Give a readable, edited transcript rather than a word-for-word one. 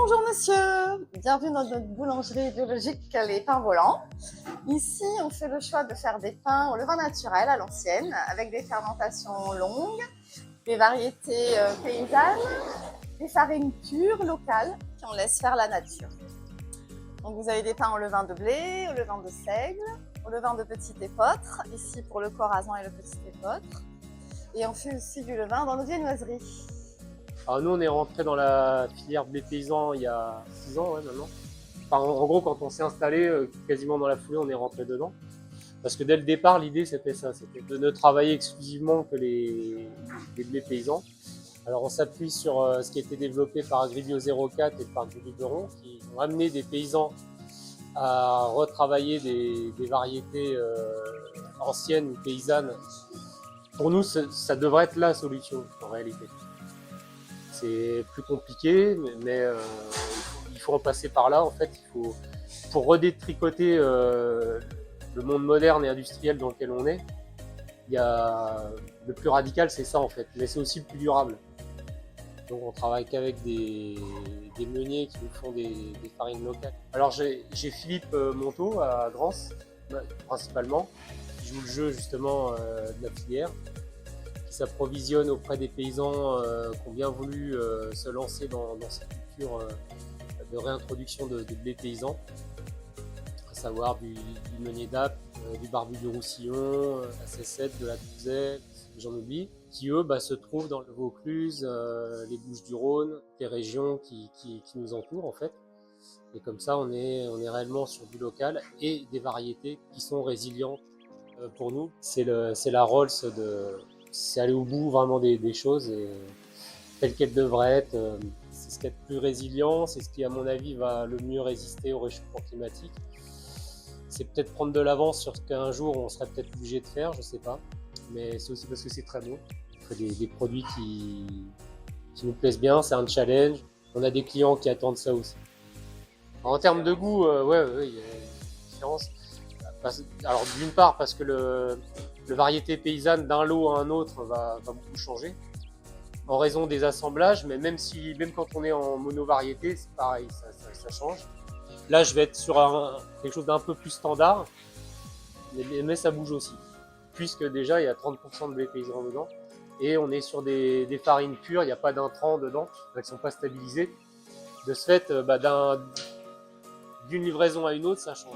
Bonjour monsieur, bienvenue dans notre boulangerie biologique Les Pains Volants. Ici, on fait le choix de faire des pains au levain naturel à l'ancienne, avec des fermentations longues, des variétés paysannes, des farines pures, locales, qu'on laisse faire la nature. Donc vous avez des pains au levain de blé, au levain de seigle, au levain de petit épeautre, ici pour le corazon et le petit épeautre. Et on fait aussi du levain dans nos viennoiseries. Alors nous, on est rentré dans la filière blé paysan il y a 6 ans maintenant. Enfin, en gros, quand on s'est installé, quasiment dans la foulée, on est rentré dedans. Parce que dès le départ, l'idée c'était ça, c'était de ne travailler exclusivement que les blés paysans. Alors on s'appuie sur ce qui a été développé par Agribio 04 et par Julie Beron, qui ont amené des paysans à retravailler des variétés anciennes ou paysannes. Pour nous, ça devrait être la solution en réalité. C'est plus compliqué, mais il faut en passer par là. En fait, pour redétricoter le monde moderne et industriel dans lequel on est, le plus radical, c'est ça en fait, mais c'est aussi le plus durable. Donc on travaille qu'avec des meuniers qui nous font des farines locales. Alors j'ai Philippe Monteau à Grance, principalement, qui joue le jeu justement de la filière, qui s'approvisionne auprès des paysans qui ont bien voulu se lancer dans cette culture de réintroduction de blé paysan, à savoir du meunier d'Apt, du barbu du Roussillon, la C7, de la Touzette, j'en oublie, qui eux se trouvent dans le Vaucluse, les Bouches-du-Rhône, des régions qui nous entourent en fait. Et comme ça, on est réellement sur du local et des variétés qui sont résilientes pour nous. C'est la Rolls c'est aller au bout vraiment des choses et telles qu'elles devraient être. C'est ce qui est le plus résilient, c'est ce qui à mon avis va le mieux résister au réchauffement climatique. C'est peut-être prendre de l'avance sur ce qu'un jour on serait peut-être obligé de faire, je sais pas. Mais c'est aussi parce que c'est très beau. On fait des produits qui nous plaisent bien, c'est un challenge. On a des clients qui attendent ça aussi. En termes de goût, ouais, il y a une différence. Alors d'une part parce que le variété paysanne d'un lot à un autre va beaucoup changer en raison des assemblages, mais même quand on est en monovariété, c'est pareil, ça change. Là, je vais être sur quelque chose d'un peu plus standard, mais ça bouge aussi, puisque déjà il y a 30% de blé paysan dedans, et on est sur des farines pures, il n'y a pas d'intrants dedans, elles ne sont pas stabilisées. De ce fait, d'une livraison à une autre, ça change.